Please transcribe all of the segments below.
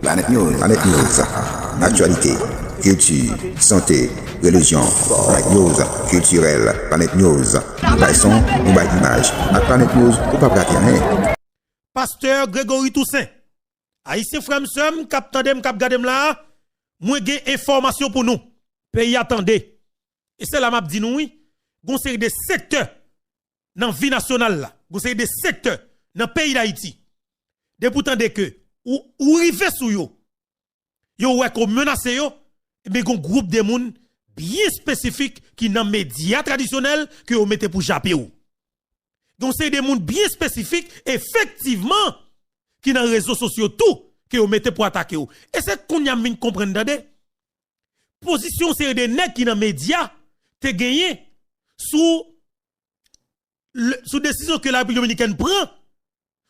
Planète News, actualité, culture, santé, religion, Planète News, culturel, Planète News, nous baissons, nous baillons image, à Planète News, ou pas prater rien. Pasteur Grégory Toussaint, Haïtien frère m'sem, kap tandem, kap gadem là, moi gen information pour nous. Pays attendez. Et c'est la map dit nous oui, gon série de secteurs dans vie nationale là, gon série de secteurs dans pays d'Haïti. De pourtant de que ou rive sou yo ouais qu'on menace yo, mais gon groupe de moun bien spécifique qui dans médias traditionnels que vous mettez pour japper ou. Donc c'est des moun bien spécifiques effectivement qui dans les réseaux sociaux tout que vous mettez pour attaquer ou. Et c'est qu'on y a mis comprendre d'ade. Position c'est des nèg qui dans médias te gagné sous décision que la République dominicaine prend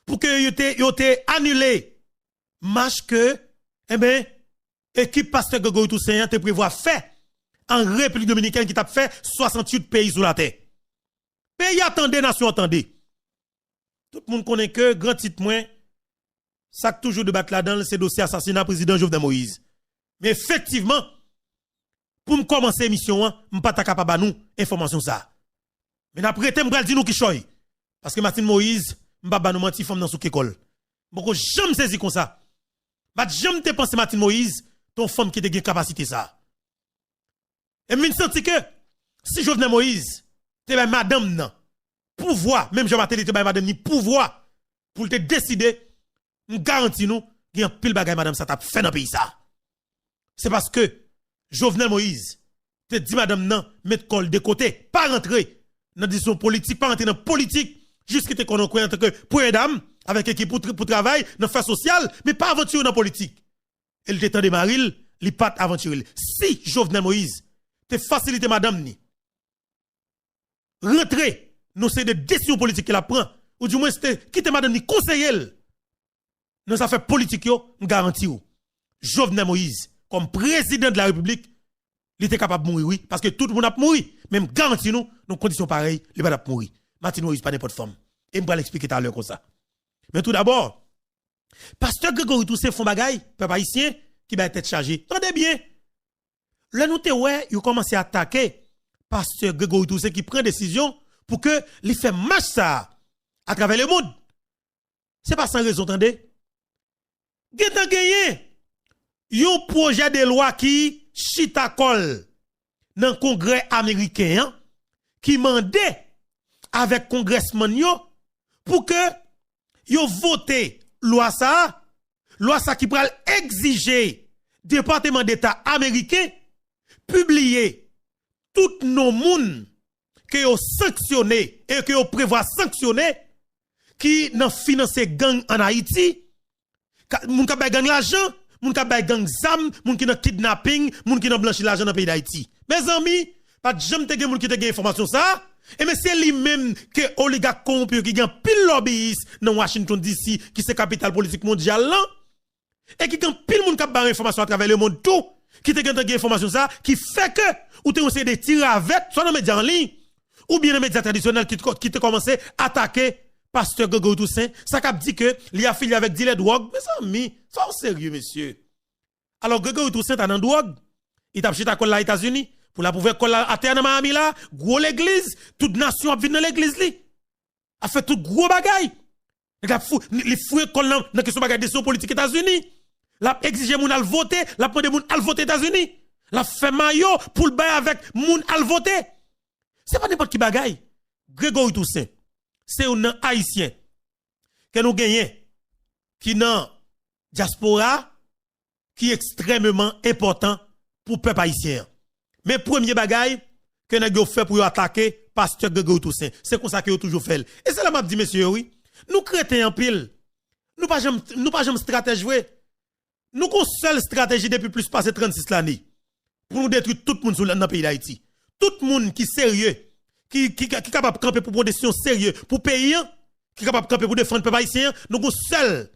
pour que yo te annulé match que équipe Pasteur Grégory Toussaint te prévoit faire en République dominicaine qui t'a fait 68 pays sur la terre. Pays attendez, nation attendez. Tout le monde connaît que grand titre moins ça toujours de battre là-dedans c'est dossier assassinat président Jovenel Moïse. Mais effectivement pour me commencer l'émission, je ne pas capable nous information ça. Mais après je vais dire nous qui choy parce que Martin Moïse m'pa nous mentir femme dans sous école. Bon jamais saisi comme ça. Bah jamais te penser Martin Moïse ton femme qui te gen capacité ça. Et me senti que si Jovenel Moïse te ba madame nan pouvoir même Jean Martelly te ba madame ni pouvoir pour te décider me garantis nous gen pile bagay madame ça t'a fait dans pays ça. C'est parce que Jovenel Moïse te dit madame nan mettre col de côté, pas rentrer dans décision politique, pas rentrer dans politique jusqu'à te connaître en tant que première dame avec équipe pour travail dans faire social mais pas aventure dans politique. Elle te tande Maril, li pas aventure. Si Jovenel Moïse te facilite madame ni rentrer dans ces décisions politiques qu'elle prend ou du moins quitte madame ni conseiller dans sa affaire politique yo, garanti ou Jovenel Moïse comme président de la République, il était capable de mourir, oui, parce que tout le monde a mouru. Même garanti nous, dans conditions pareilles, il va pas mourir. Martin Moïse, pas n'importe forme. Et je vais l'expliquer tout à l'heure comme ça. Mais tout d'abord, Pasteur Grégory Toussaint font bagaille, peuple haïtien, qui va être chargé. Tendez bien. Là, nous te ouais, il commence à attaquer Pasteur Grégory Toussaint qui prend décision pour que il fait match ça à travers le monde. C'est pas sans raison, attendez. Gétan gagné. Yon projet de loi qui chita kol dans le Congrès américain qui mandait avec congressman yo pour que yo vote loi ça qui pral exiger département d'État américain publier tout nos moun que yo sanctionné et que yo prévoit sanctionner qui nan financer gang en Haïti moun ka bay gang l'argent moun ka bay gang zam, moun ki nan kidnapping, moun ki nan blanchi l'argent dans pays d'Haïti. Mes amis, pas jamais te gen moun ki te gen information ça. Et mais c'est lui même que oligarque corrompu qui gen pile lobbyiste dans Washington DC qui c'est capitale politique mondiale là et qui gen pile moun ka bay information à travers le monde tout qui te gen information ça qui fait que ou te essayer de tirer avec soit dans médias en ligne ou bien dans médias traditionnels qui te commencé attaquer Pasteur Grégory Toussaint, ça cap dit que il a affilié avec dealer drogue. Mes amis, ça sérieux monsieur. Alors Grégory Toussaint a dans drogue, il t'a chita kol aux États-Unis pour la pouvoir kol à terre dans Miami là, gros l'église, toute nation a vinn dans l'église li. A fait tout gros bagay. Il foué kol dans question bagay décision politique États-Unis. L'a exigé moun al voter, l'a demandé moun al voter États-Unis. L'a fait maillot pour le bail avec moun al voter. C'est pas n'importe qui bagay. Grégory Toussaint c'est un haïtien que nous gagnons qui dans diaspora qui est extrêmement important pour le peuple haïtien. Mais premier bagaille que nous avons fait pour attaquer Pasteur Grégory Toussaint, c'est comme ça que nous toujours fait. Et c'est là m'a dit monsieur oui, nous chrétiens en pile. Nous pas jamais stratégie jouer. Nous avons seule stratégie depuis plus passé 36 l'année pour nous détruire tout le monde dans le pays d'Haïti. Tout le monde qui est sérieux qui est capable de camper pour prendre des décisions sérieuses pour payer, qui est capable de camper pour défendre le peuple haïtien, nous avons seul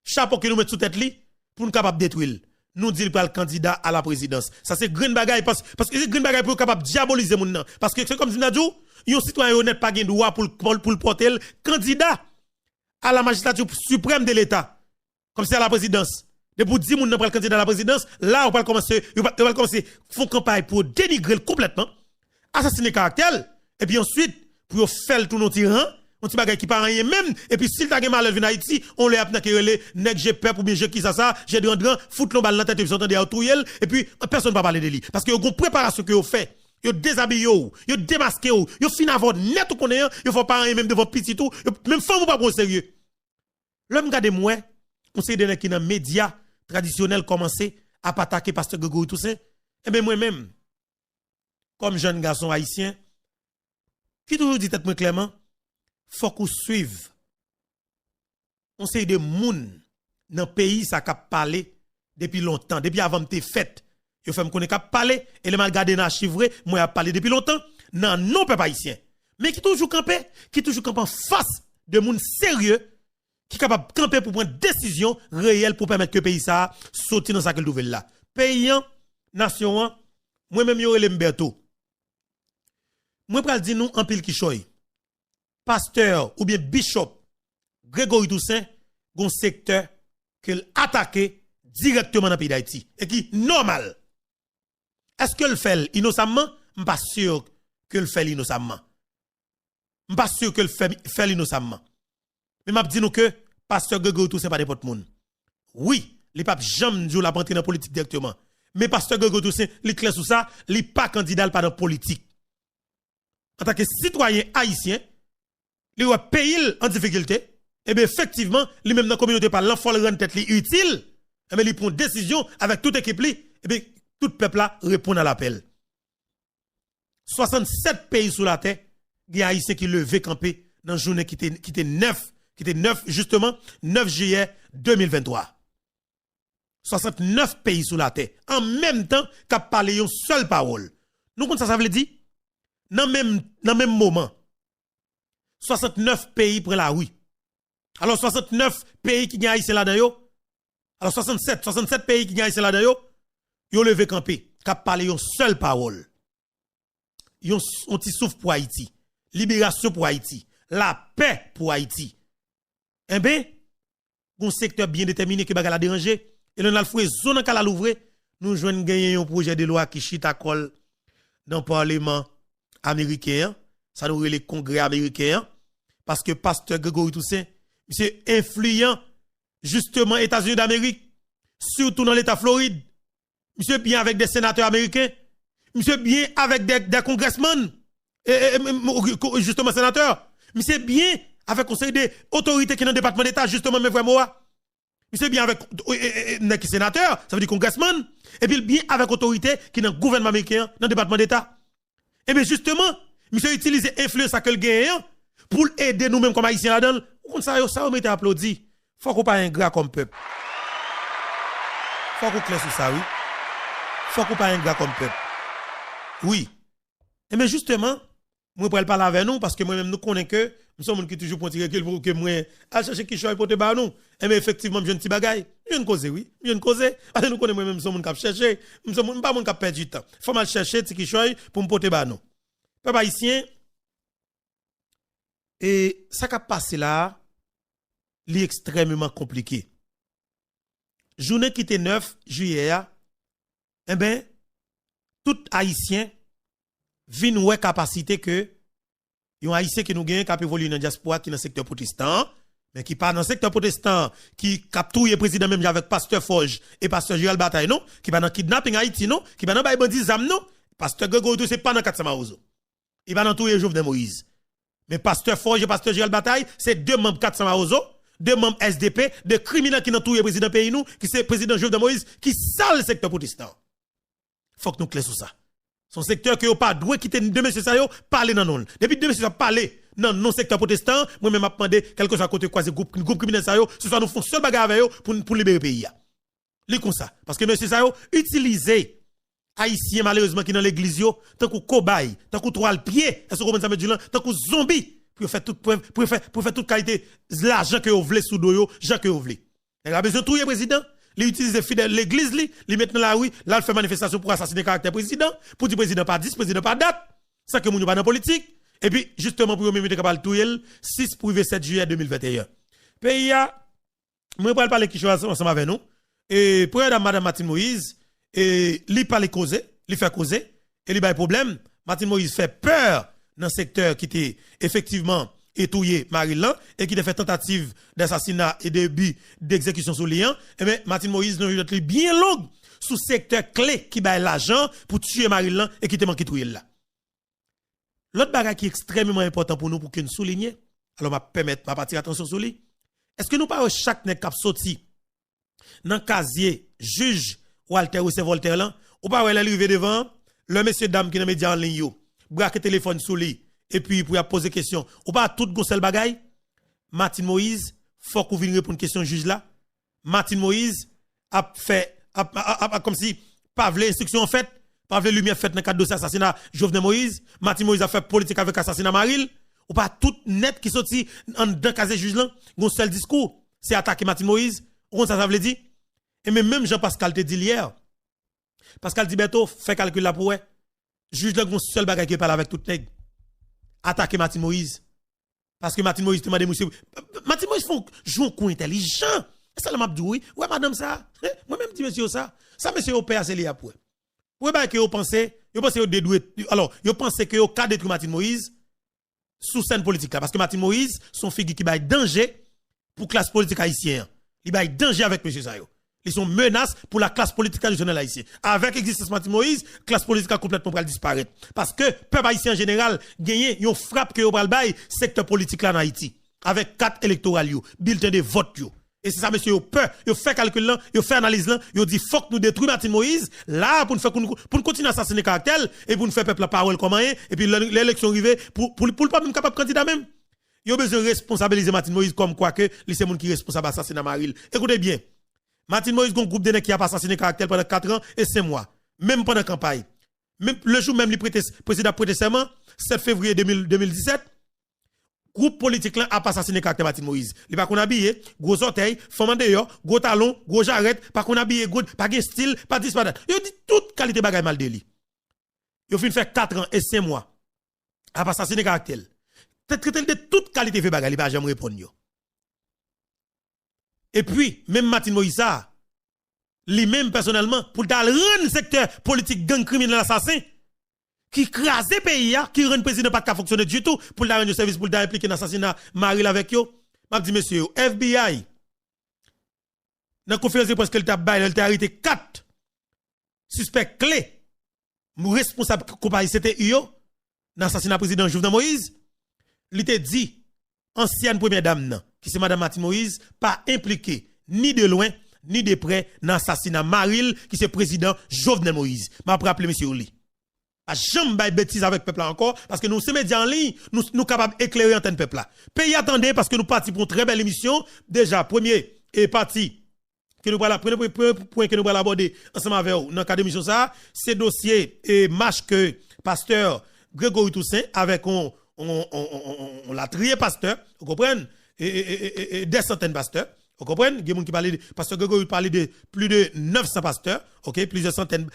chapeau que nous mettons sous tête li pour nous capable de détruire. Nous disons pas le candidat à la présidence. Ça c'est green bagaille parce que c'est green bagaille pour capable de diaboliser moun nan. Parce que c'est comme si nous un citoyen honnête pas gain droit pour le porter candidat à la magistrature suprême de l'État comme c'est à la présidence. De pour 10 moun nan pral candidat à la présidence, là on va commencer font campagne pour dénigrer complètement, assassiner caractère et puis ensuite pour faire tout nos tyrans, on ti bagay qui pas rien même et puis s'il t'a gen mal vinn Haïti, on le apna relé nèg j'ai peur pour bien j'ai qui ça, j'ai de rentrer fout l'on balle dans tête et puis entendre à touyel et puis personne va parler de lui parce que yon préparation que yo fait. Yo déshabillé yo démasqué yo fin avant net ou connaît yo faut pas rien même devant petit tout même femme ou pas prendre sérieux. L'homme gade moi conseil de nèg qui dans médias traditionnels commencer à attaquer pasteur Grégory Toussaint et ben moi-même comme jeune garçon haïtien qui toujours dit tête moi clairement faut qu'on suive on sait de moun dans pays ça cap parler depuis longtemps depuis avant te fait yo fait me connaît cap parler et les mal garder dans chiffré moi a parlé depuis longtemps non peuple haïtien mais qui toujours camper en face de moun sérieux qui capable camper pour prendre décision réelle pour permettre que pays ça sortir dans sa nouvelle là paysan nation moi même yo relé Mberto moi pral di nous en pile qui choy pasteur ou bien bishop Grégory Toussaint gon secteur qu'il attaqué directement dans le pays d'Haïti et qui normal. Est-ce que le fait innocemment? Je pas sûr que le fait innocemment. Je pas sûr que le fait innocemment. Mais m'a dit nous que pasteur Grégory Toussaint pas n'importe monde. Oui, les papes jamais jou la rentrer dans la politique directement. Mais pasteur Grégory Toussaint, li clair sur ça, li pas candidat pas dans politique. En tant que citoyen haïtien, li va payer en difficulté, et bien effectivement, lui même dans la communauté par l'enfant le rend tête li utile, et bien il prend décision avec toute équipe li, et bien tout peuple là répond à l'appel. 67 pays sous la terre, il y a haïtien qui levé campé dans une journée qui était 9 justement 9 juillet 2023. 69 pays sous la terre en même temps qu'a parlé une seule parole. Nous comme ça veut dire dans même moment 69 pays prennent la rue. Alors 69 pays qui gagnent là dedans alors 67 pays qui gagnent là dedans yo levé campé qu'a parlé une seule parole. Yon ti souffle pour Haïti, libération pour Haïti, la paix pour Haïti. Eh ben un secteur bien déterminé qui va la déranger et l'on a le fouet zone en l'ouvrir, nous joignons gagner un projet de loi qui chita colle dans le parlement américain, ça nous le congrès américain parce que pasteur Grégory Toussaint, monsieur influent justement États-Unis d'Amérique, surtout dans l'état Floride. Monsieur bien avec des sénateurs américains, monsieur bien avec des congressmen justement sénateurs, monsieur bien avec conseil des autorités qui dans le département d'État justement mes frères moi. Monsieur bien avec des sénateurs, ça veut dire congressmen et puis bien avec autorité qui dans le gouvernement américain dans le département d'État. Et bien justement, monsieur utilise influence à quel gagnant pour aider nous-mêmes comme haïtiens là-dedans. Ça on mette applaudi. Faut qu'on pas ingrat comme peuple. Faut qu'on clair sur ça oui. Faut qu'on pas ingrat comme peuple. Oui. Et bien justement, moi pour parler avec nous parce que moi-même nous connaissons que nous sommes qui toujours pour tirer que moi à chercher qui choix pour te ba nous. Et bien effectivement, je ne petit bagaille. Je ne cause oui. Je ne cause parce que nous connaissons moi-même sommes qui chercher, nous sommes pas monde qui perd du temps. Faut mal chercher qui choix pour me porter ba nous. Peuple haïtien et ça qui passé là, c'est extrêmement compliqué. Journée qui était 9 juillet, eh ben tout haïtien vin ouais capacité que yon haïtien qui nous gagne qui évolue dans la diaspora qui dans le secteur protestant mais qui pas dans le secteur protestant qui capture le président même avec pasteur Forge et pasteur Gérald Bataille non qui pas dans kidnapping Haïti non qui pas dans bail bandit zam non pasteur Grégory Toussaint c'est pas dans 400 Maozo il va dans tout les Jovenel Moïse mais pasteur Forge et pasteur Gérald Bataille c'est deux membres 400 Maozo deux membres SDP de criminels qui dans tout le président pays nous qui c'est président Jovenel Moïse qui sale le secteur protestant faut que nous clair sur ça. Son secteur que vous pas doué quitter de monsieur ça yo parler dans non. Depuis de monsieur ça parler dans non secteur protestant, moi même m'a demandé quelque chose à côté quoi groupe criminel ça yo, ce soit nous font seul bagarre avec yo pour libérer pays. Li comme ça parce que monsieur ça yo utiliser haïtien malheureusement qui dans l'église yo tant que cobaye, tant que trois pied, est-ce que vous ça met du lan, tant que zombie pour faire toute qualité l'argent que vous voulez sous do yo, gens que vous voulez. Il a besoin de tout président. Li utilise fidèle l'église li met dans la rue, là il fait manifestation pour assassiner caractère président, pour dire président pas 10, président pas date, ça que moun pas dans politique et puis justement pour même capable touyer 6 pour 7 juillet 2021. Pays a moi pas parler qui chose ensemble avec nous et pour madame Martine Moïse et li parler causer, li fait causer et li ba problème, Martine Moïse fait peur dans le secteur qui était effectivement étouillé Maryland et qui a fait tentative d'assassinat et de but d'exécution sur Lyon, et bien Martine Moïse nous est bien longue sous secteur clé qui baille l'argent pour tuer Maryland et qui te manque touyer là. L'autre bagage qui est extrêmement important pour nous pour que nous soulignions, alors m'a permettre m'a partir attention sur lui. Est-ce que nous pas chaque nèg cap sorti dans casier juge Walter ou c'est Voltaire là, ou pas elle arriver devant le monsieur dame qui dans média en ligne yo, braquer téléphone sur lui et puis pour poser question, ou pas tout gossel bagay. Martine Moïse faut qu'on vienne répondre question juge là. Martine Moïse a fait comme si pas vle instruction en fait, pas vle lumière faite dans cadre dossier assassinat Jovenel Moïse. Martine Moïse a fait politique avec assassinat Maril. Ou pas tout net qui sorti dans casier juge là, gon seul discours, c'est attaquer Martine Moïse. On ça veut dire. Et même Jean-Pascal te dit hier. Pascal Tiberto fait calcul là pour juge là gon seul bagage qui parle avec tout nèg. Attaquer Martine Moïse. Parce que Martine Moïse te demande monsieur Martine Moïse font jouer un coup intelligent. Ça le m'a dit oui. Ouais madame ça. Moi même dit monsieur ça. Ça monsieur au père c'est li après. Pour ba que yo pensez au dédoué. Alors, yo pensez que au cas détruire Martine Moïse sous scène politique là parce que Martine Moïse son figure qui bail danger pour classe politique haïtienne. Il bail danger avec monsieur Sayo. Ils sont menaces pour la classe politique traditionnelle haïtienne. Avec l'existence de Martine Moïse, classe politique a complètement pral disparaître parce que peuple haïtien en général gagné yon frappe que yo pral bail secteur politique là en Haïti avec 4 électorales yo, bulletin de vote yo. Et c'est ça monsieur yo peur, yo fait calcul là, yo fait analyse là, yo dit faut que nous détruire Martine Moïse là pour nous faire pour continuer à assassiner caractère et pour nous faire peuple la parole comme rien et puis l'élection arrivée pour pas même capable candidat même. Yo besoin responsabiliser Martine Moïse comme quoi que c'est monde qui responsable assassinat Maril. Écoutez bien. Martine Moïse un groupe de nèg qui a pas assassiné caractère pendant 4 ans et 5 mois, même pendant campagne. Même le jour même le président prêté serment 7 février 2017. Groupe politique là a pas assassiné caractère Martine Moïse. Il pas qu'on habillé, gros orteil, femme dehors, gros talon, gros jarrette, pas qu'on habillé, pas de style, pas disparate. Yo dit toute qualité bagay mal de li. Yo fin faire 4 ans et 5 mois a pas assassiné caractère. Traité de toute qualité fait bagay, il pas jamais répondre yo. Et puis même Martine Moïse ça lui-même personnellement pour rendre secteur politique gang criminel assassin qui crase pays qui rend président pas fonctionner du tout pour la rendre service pour impliquer dans l'assassinat Maril avec yo. M'a dit monsieur FBI dans conférence de presse qu'elle t'a bail, elle t'a arrêté 4 suspects clés responsables compagnie c'était yo dans l'assassinat président Jovenel Moïse. Il t'a dit ancienne première dame nan, qui c'est madame Martine Moïse pas impliquée ni de loin ni de près dans l'assassinat Maril qui c'est président Jovenel Moïse. M'a rappelé monsieur Oli. A jamais bay bêtise avec peuple là encore parce que nous ces médias en ligne nous capables d'éclairer antenne peuple là. Pays attendez parce que nous parti pour une très belle émission déjà premier et parti que nous voilà premier point que nous allons aborder ensemble avec vous dans cadre d'émission ça c'est dossier et match que pasteur Grégory Toussaint avec on l'a trié pasteur vous comprenez et des centaines pasteurs. Vous comprenez? Il y a des gens qui parlent de, pasteur Grégory parlait de plus de 900 pasteurs, ok? Plusieurs centaines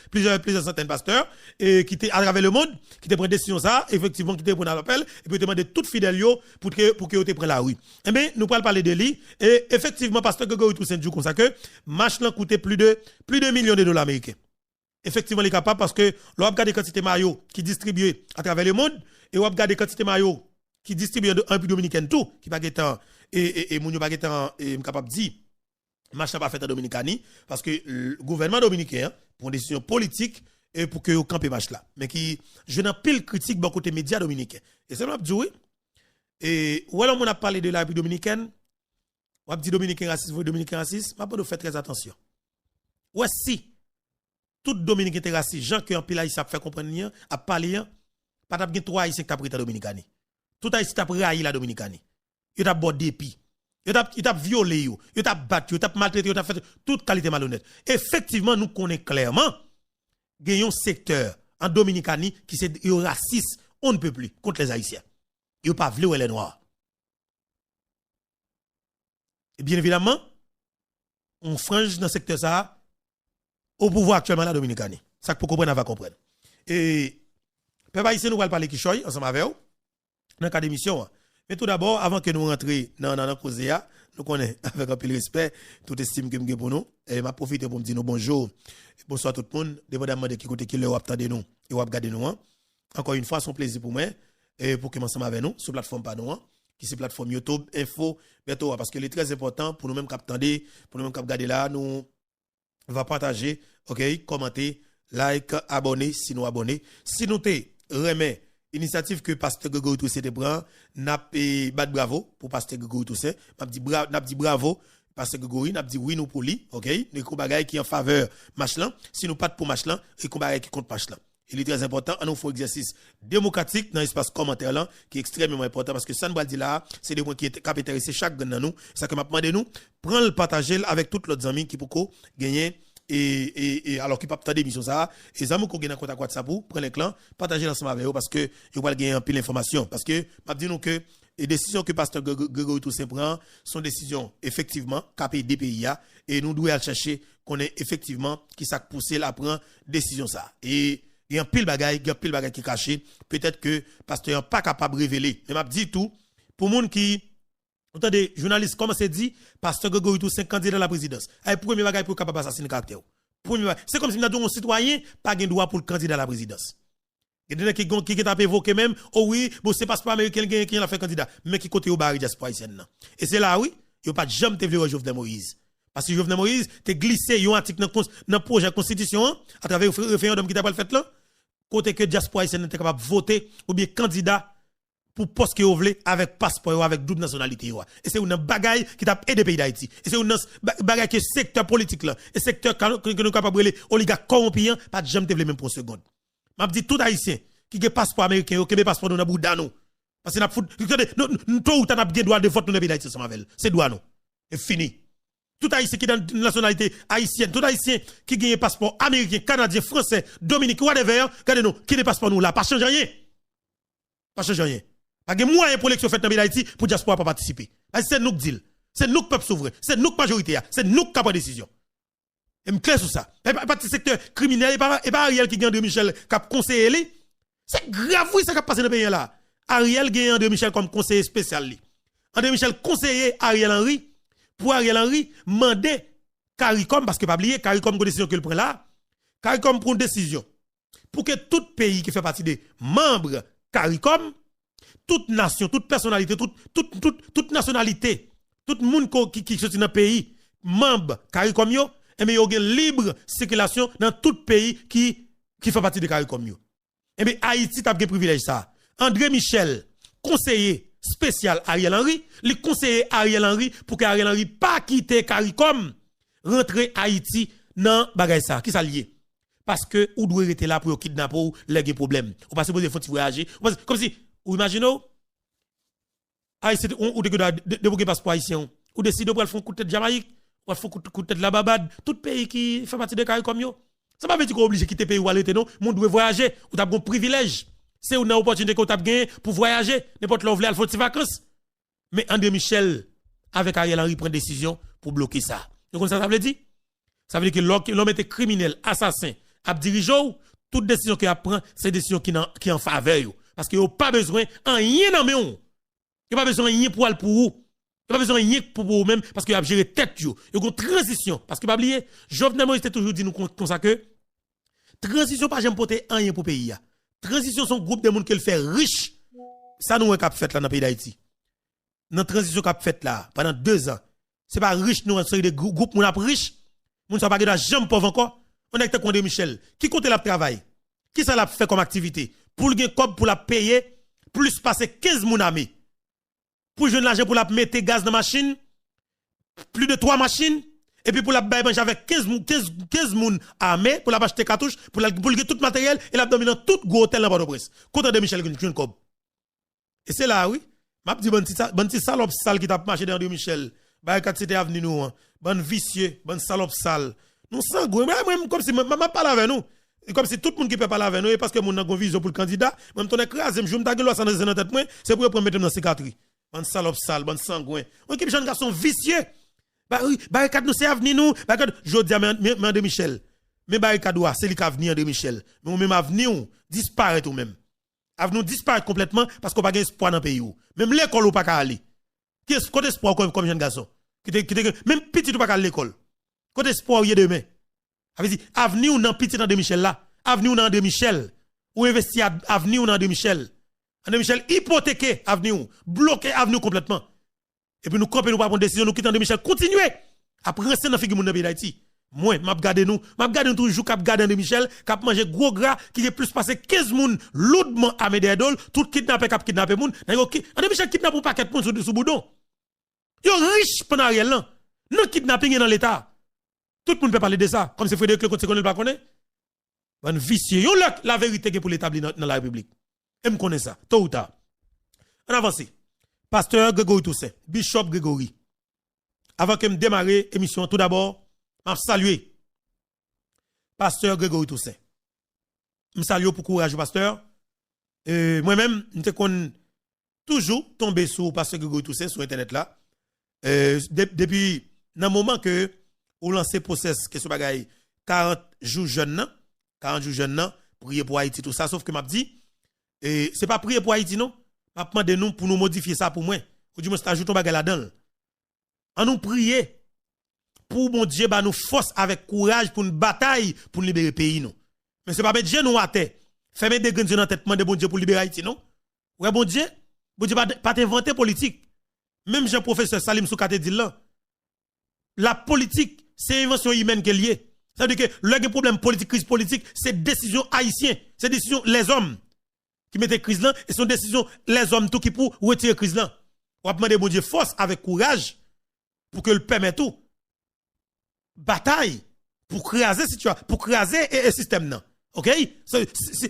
pasteurs, et qui étaient à travers le monde, qui étaient pris décision ça, effectivement, qui étaient pris l'appel, et puis demander toutes fidèles pour que vous te prenne la rue. Eh bien, nous parlons parler de lui, et effectivement, pasteur Grégory Toussaint dit comme ça que, match là coûtait plus de millions de dollars américains. Effectivement, il est capable parce que, l'on a regardé quantité maillot qui distribué à travers le monde, et on a regardé quantité maillot qui distribue en République dominicaine tout, qui pas étant et moun yo pas étant capable dire match n'a pas fait en Dominicanie parce que le gouvernement dominicain pour une décision politique et pour que yo camper match là mais qui je n'en pile critique bon côté médias dominicains et c'est m'a dit oui et ou alors on a parlé de la République dominicaine on a dit dominicain raciste m'a pas faire très attention ouais si tout dominicain était raciste Jean que en pile haïtien fait comprendre a parler pas t'a gen 3 haïtiens qui t'a prêté Dominicanie tout haïtien t'a raillé la Dominicanie. Yo t'a bordé pi. Yo t'a violé yo t'a battu, yo t'a maltraité, yo t'a fait toute qualité malhonnête. Effectivement, nous connaissons clairement gagnons secteur en Dominicanie qui c'est raciste, on ne peut plus contre les haïtiens. Yo pas vle ou les noirs. Et bien évidemment, on frange dans secteur ça au pouvoir actuellement la Dominicanie. Ça pour comprendre va comprendre. Et peuple haïtien nous va parler qui choy ensemble avec vous dans cadre d'émission. Mais tout d'abord, avant que nous rentrions dans la cause, nous connaissons avec un peu de respect, toute estime que nous pour nous. Et m'a profité pour me dire bonjour, bonsoir tout le monde, dépendamment de qui côté qui le attendez nous et regarder nous. Encore une fois, c'est un plaisir pour moi et pour commencer avec nous sur la plateforme Pardon, qui c'est plateforme YouTube, Info, bientôt, parce que c'est très important pour nous-mêmes qui attendez, pour nous-mêmes qui regarder là, nous va partager, ok, commenter, like, abonner, si nous abonner. Si nous te remet initiative que Pasteur Grégory Toussaint te prend, n'a pas bravo pour Pasteur Grégory Toussaint, n'a dit bravo Pasteur Grégory, n'a dit oui nous pour lui, ok, les bagaille qui en faveur Machelin, si nous pas pour Machelin, et bagaille qui contre Machelin. Il est très important, on nous fait exercice démocratique dans l'espace commentaire là, qui est extrêmement important parce que ça nous va dire là, c'est des points qui est intéressé chaque dans nous, ça que m'a demandé nous, prendre le partager avec tous les amis qui pour gagner et alors qui pas tant d'émission ça et ça qu'on gagne contact WhatsApp pour prendre les clans partager ensemble avec eux parce que ils va gagner un peu l'information parce que m'a dit nous que les décisions que Pasteur Grégory Toussaint prend sont décisions effectivement capées des pays et nous devons aller chercher qu'on est effectivement qui ça poussé à prendre décision ça et il y a un pile bagaille qui est caché peut-être que Pasteur n'est pas capable de révéler mais m'a dit tout pour monde qui attendez, journaliste, comment c'est dit, Pasteur Grégory Toussaint candidat à la présidence. Le premier bagage pour capable assassiner caractère. C'est comme si nous avons un citoyen pas de droit pour le candidat à la présidence. Il y a des gens qui ont évoqué même, oh oui, bon, c'est passeport américain qui a fait candidat, mais qui côté au baril diaspora haïtienne. Et c'est là, oui, il n'y a pas de jamais te voir Jovenel Moïse. Parce que Jovenel Moïse, te glissé un article dans le projet de constitution, à travers le référendum qui t'a pas fait là, côté que diaspora haïtienne était capable de voter ou bien candidat pour poste que vous voulez avec passeport ou avec double nationalité. Et c'est une bagaille qui t'a aidé le pays d'Haïti. Et c'est une bagaille qui est secteur politique là. Et secteur que nous sommes capables de oligarques corrompus, pas de jamais te même pour une seconde. M'a dit tout Haïtien qui a passeport américain, qui a passeport dans bouda nous. Parce que nous tout ou t'as bien droit de vote dans le pays d'Haïti c'est droit nous. Et fini. Tout Haïtien qui est dans une nationalité haïtienne, tout Haïtien qui a passeport américain, canadien, français, dominicain, whatever, regardez nous, qui a passeport nous là, pas changer rien. Pas changer rien. Pas de moyen pour l'élection faite dans le pays d'Haïti pour diaspora pas participer. C'est nous qui dit. C'est nous qui peuple souverain. C'est nous qui majorité. C'est nous qui avons décision. Et me clair sur ça. Et pas de secteur criminel et pas Ariel qui gagne André Michel qui a conseillé. C'est grave oui ça qui a passé dans le pays là. Ariel gagne André Michel comme conseiller spécial. André Michel conseiller Ariel Henry pour Ariel Henry demander CARICOM parce que pas oublier CARICOM une décision que le prend là. CARICOM prend une décision pour que tout pays qui fait partie des membres CARICOM toute nation, toute personnalité, toute nationalité, tout le monde qui sorti dans le pays, membre CARICOM yo, et bien, il y a une libre circulation dans tout pays qui fait partie de CARICOM yo. Et bien, Haïti a un privilège ça. André Michel, conseiller spécial Ariel Henry, le conseiller Ariel Henry pour que Ariel Henry pas quitter CARICOM, rentrer Haïti dans bagay ça. Qui ça lié? Parce que ou doit rester là pour kidnapper ou les problèmes. Ou pas supposé faut voyager. Comme si ou imaginez, ou de passeport haïtien, ou décide pour faire coup de tête Jamaïque, ou faire coup de tête la Babade, tout pays qui fait partie de CARICOM yo. Ça pas veut dire qu'on est obligé de quitter le pays ou aller non, monde doit voyager, ou t'as un privilège. C'est une opportunité qu'on t'a gagné pour voyager, n'importe où aller faire des vacances. Mais André Michel avec Ariel Henry prend décision pour bloquer ça. Donc ça veut dire ça veut dire que l'homme était criminel, assassin, a dirigé toute décision qu'il prend, c'est décision qui en faveur yo. Parce qu'il n'y a pas besoin de rien dans le monde. Il n'y a pas besoin de rien pour vous. Il n'y a pas besoin de rien pour vous-même parce qu'il y a géré tête. Il y a une transition. Parce que, pas oublier, Jovenel Moïse toujours dit nous comme ça que transition pas jamais porter rien pour le pays. Transition son groupe de monde qui le fait riche. Ça nous a fait là dans le pays d'Haïti. Dans la transition qu'a fait là pendant 2 ans. C'est pas riche nous, c'est des groupes qui sont riches. Nous ne sommes pas de jamais pauvre encore. On est avec André Michel. Qui compte le travail? Qui ça l'a fait comme activité? Pour le gain pour la payer, plus passer 15 moun armés. Pour jeune l'argent pour la mettre gaz dans la machine, plus de 3 machines, et puis pour la bailler avec 15 moun armés, pour la acheter cartouche, pour le tout matériel, et la dominer tout gros hôtel dans Port-au-Prince. Côté de Michel Gunn Cob. Et c'est là, oui. M'a dit bon petit salope sale qui t'a marché dans Michel. Barricade c'était avenue nous. Bon vicieux, bon salope sale. Nous sangouin, même comme si maman parle avec nous. Et comme si tout le monde qui peut parler avec nous, parce que mon a une vision pour le candidat, même ton écrasé, je me t'a gueule dans la tête, c'est pour mettre dans cicatrice. Bon salope sale, bon sangouin. On qui jeune garçon vicieux. Barricade nous c'est avenir nous. Barricade, je dis à André Michel. Mais barricade c'est lui qui a avenir André Michel. Mais même avenir disparaît tout même. Avenue disparaître complètement parce qu'on pas espoir dans le pays. Même l'école ou pas qu'à aller. Qu'est-ce qu'on espoir comme jeune garçon? Même petit ou pas qu'à l'école. Côté espoir, il y a demain. Avenue ou dans petit André Michel là. Avenue ou dans André Michel. Ou investir avenue ou dans André Michel. André Michel hypothéqué avenue ou. Bloqué avenue complètement. Et puis nous camper nous pas prendre décision nous quitter André Michel. Continuez. Après rester dans figure dans pays d'Haïti. Moi, m'a regardé nous toujours cap garder André Michel, cap manger gros gras qui est plus passé 15 moun lourdement à Médédol, tout kidnappé cap kidnappé moun. André Michel kidnappe un paquet de moun sous boudon. Yo riche pendant rien là. Non kidnapping dans l'état. Tout le monde peut parler de ça comme c'est Frédéric Lecomte qu'on ne pas connaît. Bon vicieux yo la vérité qui pour l'établir dans la République. Et me connaît ça tôt ou tard. On avance. Pasteur Grégory Toussaint, Bishop Grégory. Avant que me démarrer émission tout d'abord je salue Pasteur Grégory Toussaint. Je salue pour courage, Pasteur. Moi-même, je suis toujours tombé sur Pasteur Grégory Toussaint sur Internet là. Depuis le moment que vous lancez le process, que ce bagaille 40 jours jeunes, prier pour Haïti, tout ça, sauf que m'a dit, c'est pas prier pour Haïti, non? M'a demandé nous pour nous modifier ça pour moi. Ou du moins, c'est ajouter ton bagage là-dedans. En nous prier. Pour mon Dieu, bah nous force avec courage pour une bataille pour libérer le pays, non. Mais c'est pas mettre Dieu nous à terre. Faire mettre des grains dans la tête, demander bon Dieu pour libérer Haïti, non. Ouais, bon Dieu pas t'inventer politique. Même Jean-Professeur Salim Soukate dit là. La politique, c'est invention humaine qui est liée. Ça veut dire que le problème politique, crise politique, c'est décision haïtienne. C'est décision les hommes qui mettent crise là, et c'est décision les hommes tout qui pour retirer crise là. On va demander bon Dieu force avec courage pour que le permette tout. Bataille pour craser situation, pour craser le système non. OK?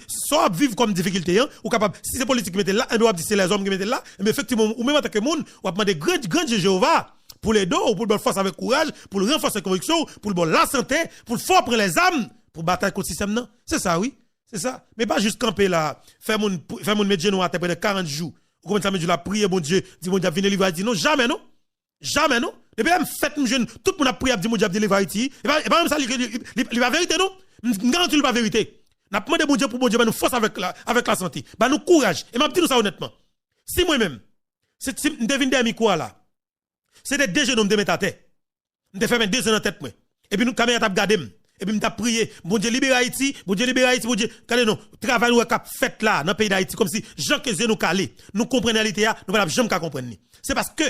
Soit vivre comme difficulté hein, ou capable si c'est politique qui mettent là, on va dire c'est les hommes qui mettent là, mais effectivement ou même en tant que monde, on va demander grand Jéhovah pour les dos, pour le force avec courage, pour le renforcer la conviction, pour le la santé, pour le fort prendre les âmes pour bataille contre le système non. C'est ça oui, c'est ça. Mais pas juste camper là, faire mon mettre genou à terre pendant 40 jours. Ou comment ça me dit la prière bon Dieu, dit bon Dieu venir livrer dit non, jamais non. Jamais non. Depuis même fait me jeune, tout le monde a prié dit mon Dieu délivrer Haïti. Et pas même ça il va vérité non. Je garantis pas vérité. N'a demandé bon Dieu pour bon Dieu nous force avec la santé. Bah nous courage et m'a dit nous ça honnêtement. Si moi même c'est me devine des micro là. C'est des deux jeunes de mettre à terre. Me fait mettre 2 ans dans tête moi. Et puis nous caméra t'a regarder et puis me t'a prié bon Dieu libère Haïti, bon Dieu libère Haïti, bon Dieu. Regardez non, travail nous cap fait là dans le pays d'Haïti comme si Jean que nous calé. Nous comprenons la réalité, nous pas jamais comprendre. C'est parce que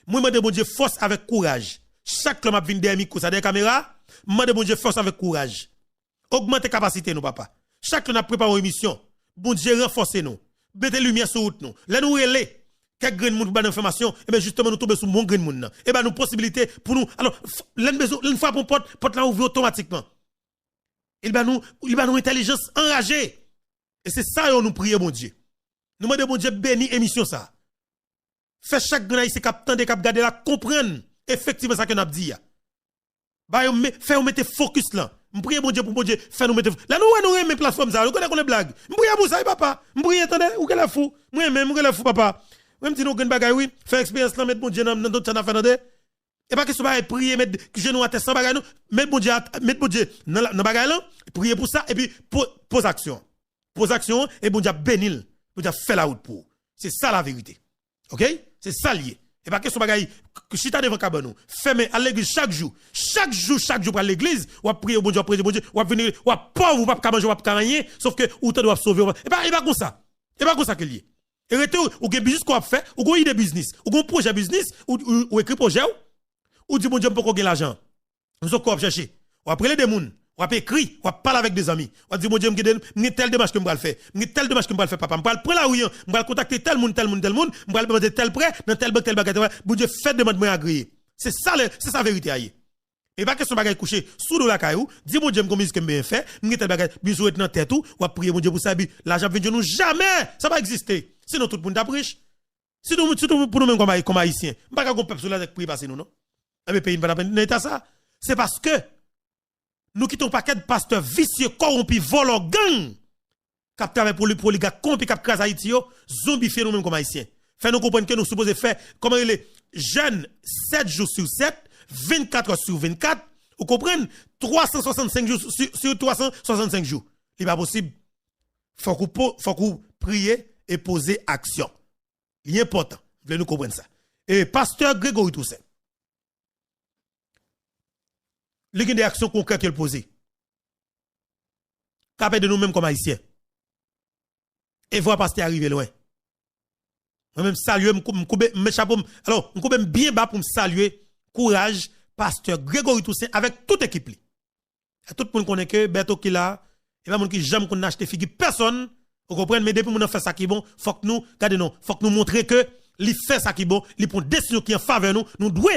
moi, je demande bon Dieu force avec courage. Chaque homme a venu derrière micro, ça des caméras, je demande bon Dieu force avec courage. Augmentez capacité nous papa. Chaque homme a préparé une émission. Bon Dieu renforcez nous. Mettez lumière sur route nous. Là nous relais quelques grains de monde pour d'information et bien justement nous tomber sur mon grain de monde. Et ben nous possibilité pour nous. Alors une fois pour porte là ouvre automatiquement. Il va nous intelligence enragée. Et c'est ça que nous prions bon Dieu. Nous demandons bon Dieu béni émission ça. Fait chaque grand ici cap tande cap garder là comprendre effectivement ça que n'a dit. Bah fait on mettre focus là. M'prier bon Dieu pour bon Dieu faire nous mettre là nous mes plateformes ça, nous connaît qu'on est blague. M'prier pour ça papa. M'prier attendez ou qu'elle est fou. Moi même qu'elle est fou papa. Même si nous gagne bagaille oui, faire expérience là mettre bon Dieu dans d'autres ça faire et pas que ce bail prier mettre genou à terre sans bagaille nous, mettre bon Dieu dans bagaille là, prier pour ça et puis pose action. Pose action et bon Dieu bénil. Bon Dieu fait la route pour. C'est ça la vérité. OK? C'est ça lié. Et pas question bagaille que chita devant cabanon. Fermez à l'église chaque jour pour l'église, ou à prier au bon Dieu, ou à venir, ou à pauvre, ou pas manger, ou pas rien, sauf que ou te doit sauver. Et pas comme ça. Et pas comme ça que lié. Et rete ou que business qu'on a fait, ou qu'on idée business, ou qu'on projet business, ou écrit projet ou dit bon Dieu pour qu'on gagne l'argent. Nous sommes quoi chercher. Ou après des moun. On va écrire, on va parler avec des amis. On va dire, mon Dieu, je tel démarche que je vais faire. Tel démarche que je vais faire, papa. Je vais prendre la ouïe, je vais contacter tel monde, je vais demander tel prêt, dans tel baguette. Bon Dieu, faites demande moi agréer. C'est ça la vérité aïe. Et pas que son bagage couché sous de la caillou, dis mon Dieu, comme que bien fait, je tel bagage, bisou dans tête tout, ou prier mon Dieu pour ça, l'argent vient de nous jamais, ça va exister. Sinon tout le monde t'abriche. Sinon pour nous même comme haïtiens, pas qu'on peuple sur la prier passer nous non. Mais pays pas la ça. C'est parce que nous quittons paquet de pasteurs vicieux, corrompus, voleurs, gang. Cap travail pour les gars corrompus, cap crase Haïti yo, zombifier nous-mêmes comme haïtiens. Fait nous comprendre que nous supposons faire, comment il est, jeûne 7 jours sur 7, 24 heures sur 24, vous comprenez? 365 jours sur 365 jours. Il n'est pas possible. Faut qu'on prier et poser action. Il est important. Vous voulez nous comprendre ça. Et pasteur Grégory Toussaint, il y a des actions concrètes qu'il pose. Capé de nous-mêmes comme haïtiens. Et voir pasteur arriver loin. Moi-même saluer, me chapeau, alors, me bien bas pour me saluer, courage, pasteur Grégory Toussaint avec toute équipe. Et tout le monde connaît que Berto qui là, et pas monde qui jamais qu'on acheter figue personne, vous comprenez, mais depuis qu'on fait ça qui bon, faut que nous, regardez non, faut que nous montrer que li fait ça qui bon, li prend décision qui en faveur nous devons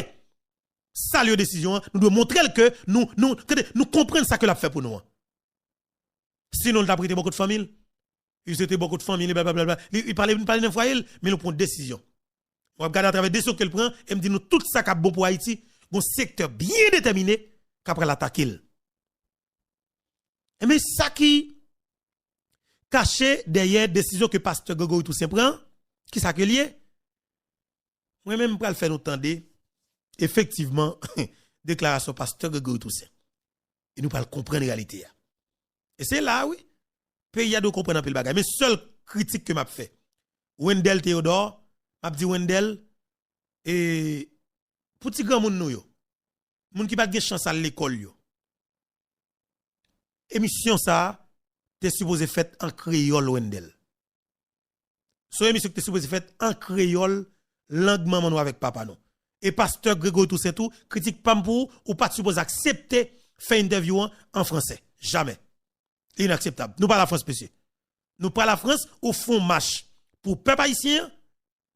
saluer décision, nous devons montrer que nous comprenons ça que l'a fait pour nous. Sinon, il a prêté beaucoup de familles. Il était beaucoup de familles, blablabla. Il parlait d'un foyer, mais nous prenons décision. On va regarder à travers des décisions qu'elle prend et me dit nous tout ça qui est bon pour Haïti, un secteur bien déterminé qu'après l'attaquer. Mais ça qui caché derrière décision que pasteur Grégory Toussaint prend, qui ça que lié? Moi-même, je vais faire nous entendre, effectivement, déclaration pasteur Grégory Toussaint. Et nous allons comprendre la réalité. Et c'est là, oui, pays a de comprendre un peu le bagage. Mais seule critique que m'a fait, Wendell Théodore, m'a dit Wendell, et pour petit grand monde nous yo, moun qui pas de chance à l'école yo. Émission ça, t'es supposé faite en créole Wendell. So émission que t'es supposé faite en créole, langue maman avec papa non. Et pasteur Grégory Toussaint tout, critique pas pour ou pas supposé accepter faire interview en français. Jamais. Inacceptable. Nous pas la France PC. Nous pas la France au fond match pour peuple haïtien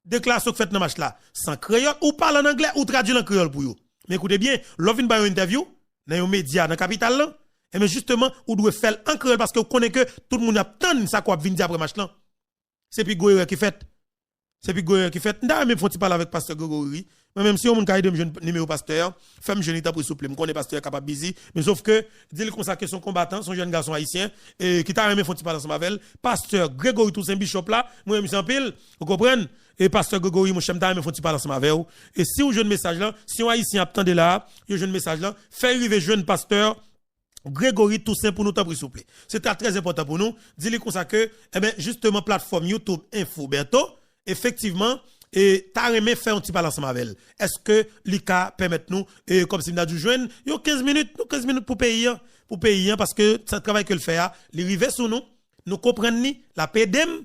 déclaration fait dans match là sans créole ou parle en anglais ou traduit en créole pour vous. Mais écoutez bien, l'offre une interview dans un média dans capitale là et mais justement ou doit faire en créole parce que vous connaissez que tout le monde attend ça quoi venir après match là. C'est puis Goyer qui fait. C'est puis Goyer qui fait. D'ailleurs même faut parler avec pasteur Grégory. Même si on moun ka de jeune numéro pasteur, femme jeune état pour souple, me connais pasteur capable busy, mais sauf que dit comme ça que son combattant, son jeune garçon haïtien et qui t'a même faut parler ensemble avec pasteur Grégory Toussaint Bishop là, moi même en pile, vous comprenez? Et pasteur Grégory mon chém t'a même faut parler ensemble avec et si vous jeune message là, si on haïtien attendez là, yo jeune message là, fait arriver jeune pasteur Grégory Toussaint pour nous t'en souple. C'est très important pour nous, dit comme ça que eh ben justement plateforme YouTube Info Berto, effectivement et t'as aimé faire un petit balance avec elle. Est-ce que l'ICA permet nous, et comme si nous avons joindre, il y a 15 minutes pour payer, parce que ça travail que le fait, les rivets sur nous comprenons la PDM,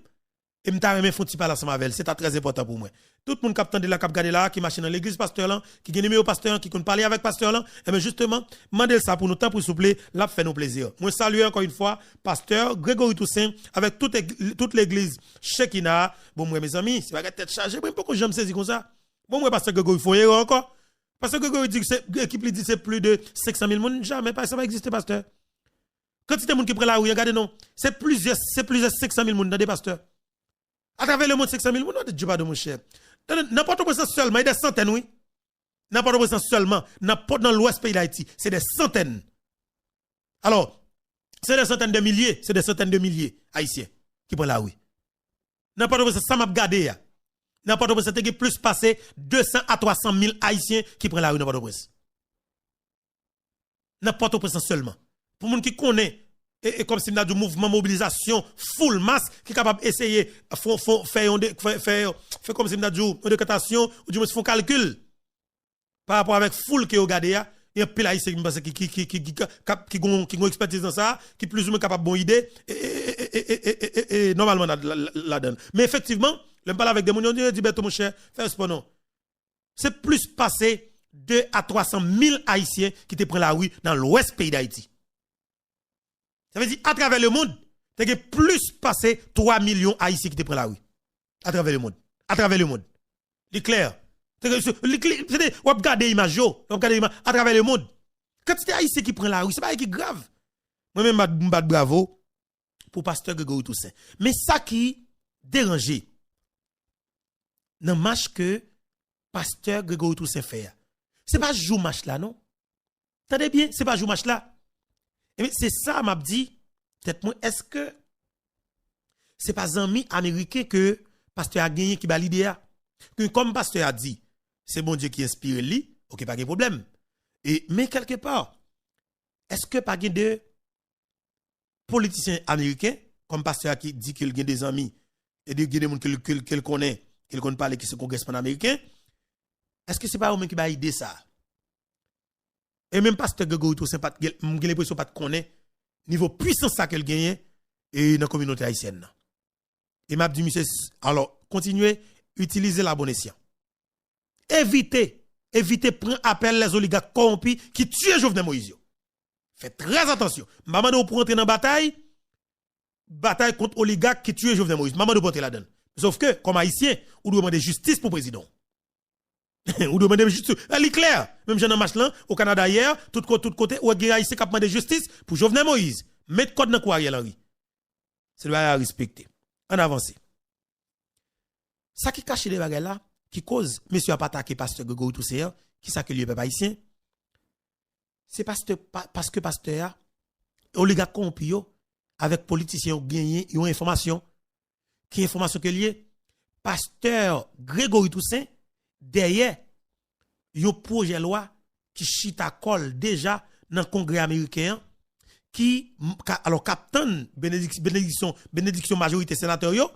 et m'ta aimé faire un petit balance avec elle. C'est très important pour moi. Tout le monde qui de la cap garder là, qui marche dans l'église pasteur là, qui gagne numéro pasteur, qui compte parler avec pasteur là, et bien justement, mandez ça pour nous temps pour souple, là fait nous plaisir. Moi saluer encore une fois pasteur Grégory Toussaint avec toute l'église Shekina. Bon moi mes amis, c'est pas tête chargée, moi pourquoi j'aime saisir comme ça. Bon moi pasteur Grégory faut erreur encore. Pasteur Grégory dit que l'équipe lui dit c'est plus de 500 000 monde, jamais pas ça va exister pasteur. Quantité de monde qui prend la rue, regardez non, c'est plusieurs 500 000 monde dans des pasteurs. À travers le monde 500 000 monde, Dieu pas de mon cher. N'importe où seulement, il y a des centaines, oui. N'importe où seulement, n'importe dans l'ouest pays d'Haïti, c'est des centaines. Alors, c'est des centaines de milliers, c'est des centaines de milliers haïtiens qui prennent la rue. N'importe où ça m'a gardé. N'importe où c'est plus passé 200 à 300 000 haïtiens qui prennent la rue, n'importe où. N'importe où seulement. Pour les gens qui connaissent, et comme si nous avons du mouvement mobilisation full masse qui est capable d'essayer faire comme si nous avons une décantation ou du moins font calcul par rapport avec full qui est regardé il y a pile haïtien qui ont expertise dans ça qui plus ou moins capable bonne idée et normalement la donne mais effectivement je parle avec des gens qui disent mon cher fais ce non c'est plus passé 2 à 300 000 haïtiens qui te prennent la rue dans l'ouest pays d'Haïti. Ça veut dire, à travers le monde, tu as plus passé 3 millions haïtiens qui te prennent la rue. À travers le monde. À travers le monde. C'est clair. C'est-à-dire, on regarde les images, à travers le monde. Quand c'est haïtien qui prend la rue, c'est pas qui grave. Moi-même, je bravo pour pasteur Grégory Toussaint. Mais ça qui dérange, dans le match que pasteur Grégory Toussaint fait, c'est pas jouer match là, non? Attendez bien, c'est pas jouer match là. Et c'est ça, m'a dit, peut-être moi, est-ce que c'est pas un ami américain que pasteur a gagné qui va l'idée? Que comme pasteur a dit, c'est bon Dieu qui inspire lui, ok, pas de problème. Mais quelque part, est-ce que pas de politiciens américains, comme pasteur qui dit qu'il a des amis et de des gens qu'il connaît parler qui sont congressman américain, est-ce que c'est pas eux qui va aider ça? Et même pasteur Grégory Toussaint pas l'impression pas de connaître niveau puissance ça qu'elle gagne et dans la communauté haïtienne. Et m'a dit monsieur alors continuez utiliser la bonne escient. Évitez prendre appel les oligarques corrompus qui tuent Jovenel Moïse. Faites très attention. Maman de pour entrer dans bataille contre oligarques qui tuent Jovenel Moïse. Maman de pour entrer là-dedans. Sauf que comme haïtien, on doit demander justice pour le président. On doit demander justice. Elle est claire. Même Jean Machelin au Canada hier, tout côté où il y a haïtien qui a demandé justice pour Jovenel Moïse. Mettre code dans quoi Ariel Henry. C'est le à respecter. En avance. Ça qui cache les bagages là, qui cause monsieur a pas attaqué pasteur Grégory Toussaint, qui ça que lui peuple haïtien. C'est parce que pasteur oligarque corrompu avec politiciens gagné une information qui information que lié pasteur Grégory Toussaint derrière un projet loi qui chita colle déjà dans le Congrès américain qui alors captain bénédiction majorité sénatoriale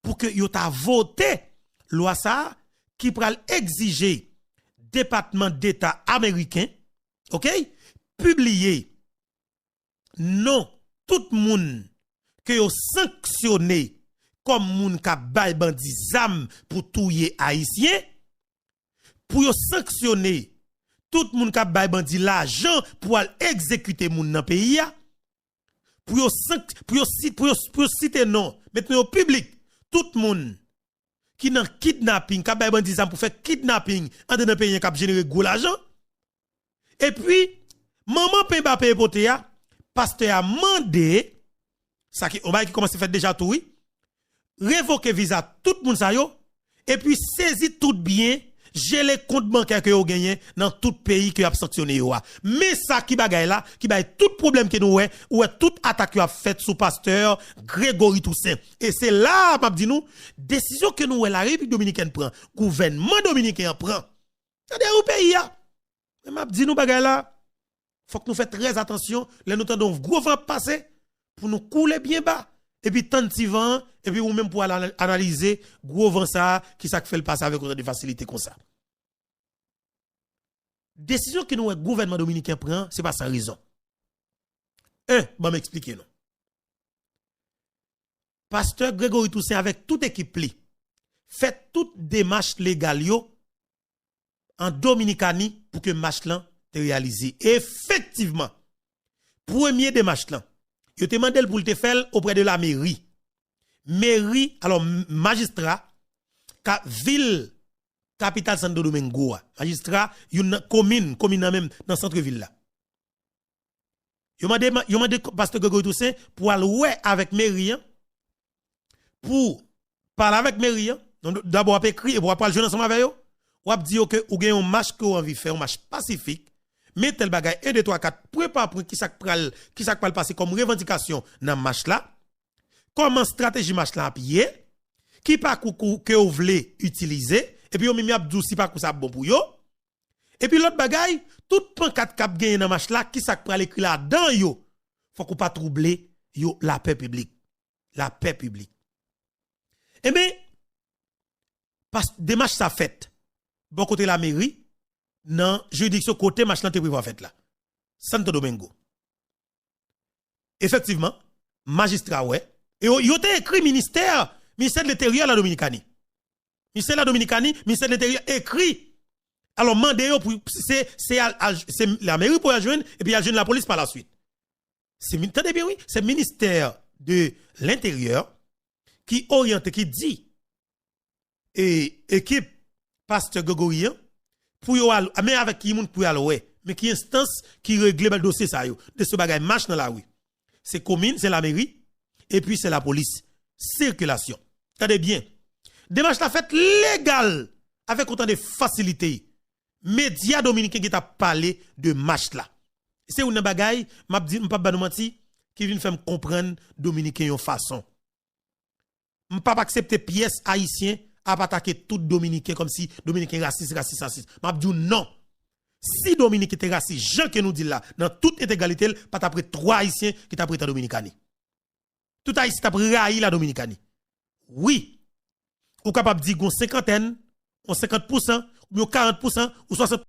pour que yo ta voté loi ça qui pral exiger département d'État américain OK publier non tout monde que yo sanctionné comme moun ka bay bandi zam pour touyer haïtien pour yo sanctionner tout moun ka bay bandi l'argent pour exécuter moun dans pays pour yo citer non maintenant au public tout moun qui nan kidnapping ka bay bandi zam pour faire kidnapping en dans pays qui générer gros l'argent et puis maman Pemba Pepote ya pasteur a mandé ça qui on va qui commence à faire déjà tout oui révoquer visa tout moun sa yo et puis saisir tout bien j'ai les comptes bancaires que vous gagnez dans tout pays que vous avez sanctionné. Mais ça qui bagaille là, qui bagaille tout problème que nous avons, ou toute attaque que vous avez faite sous pasteur Grégory Toussaint. Et c'est là, m'a dit nous, décision que nous, la République dominicaine prend, gouvernement dominicain prend. C'est-à-dire au pays, mais m'a dit nous bagaille là, faut que nous fassions très attention, les nous tendons gros vent passer, pour nous couler bien bas. Et puis tant de vent, et puis ou même pour analyser gros vent ça qui ça fait le passer avec autant de facilité comme ça. Décision que nous le gouvernement dominicain prend, c'est pas sans raison. Bon m'expliquer non. Pasteur Grégory Toussaint avec toute équipe li fait toute démarche légale yo en Dominicanie pour que marche là te réalisé. Effectivement, premier démarche là yo te mandel pour te faire auprès de la mairie. Mairie, alors magistrat, ville, capitale Santo Domingo, magistrat, une commune même dans centre-ville là. Yo mandé pasteur Grégory Toussaint pour aller avec mairie, pour parler avec mairie, d'abord à écrire et pour aller jouer ensemble avec eux, ou dire que ou gagne un match que envie faire un match pacifique. Mais tel bagay 1 2 3 4 prépare pour qui ça pral passer comme revendication dans match là comment stratégie match là pied qui pas que vous voulez utiliser et puis on mi abdou si pas ça bon pour yo et puis l'autre bagay tout pancarte cap gagner dans match là qui ça pral écrit là dedans yo faut qu'on pas troubler yo la paix publique et bien parce des matchs ça fait bon côté la mairie dans juridiction côté match là te prévoir fait là Santo Domingo effectivement magistrat ouais et yo te écrit ministère de l'intérieur la Dominicanie ministère de l'intérieur écrit alors mandé pour c'est la mairie pour joindre et puis joindre la police par la suite c'est entendez bien oui c'est ministère de l'intérieur qui oriente qui dit et équipe pasteur Grégory pour yo mais avec qui moun pour aller ouais mais qui instance qui règle le dossier ça yo de ce bagage marche dans la rue c'est commune c'est la mairie et puis c'est la police circulation attendez bien démarche la fait légal avec autant de facilité médias dominicains qui t'a parlé de marche là c'est une bagaille m'a dit m'pa ba menti qui vient faire comprendre dominicain yon façon m'pa accepter pièce haïtien à attaquer tout Dominicain comme si Dominicain raciste. M'a dit non. Si Dominique était raciste, Jean que nous dit là, dans toute intégralité, pas après 3 Haïtiens qui t'a prêté à Dominicanie. Tout Haïtien t'a raï la Dominicanie. Oui. Ou capable de dire qu'on cinquantaine, on 50%, ou bien 40%, ou 60%.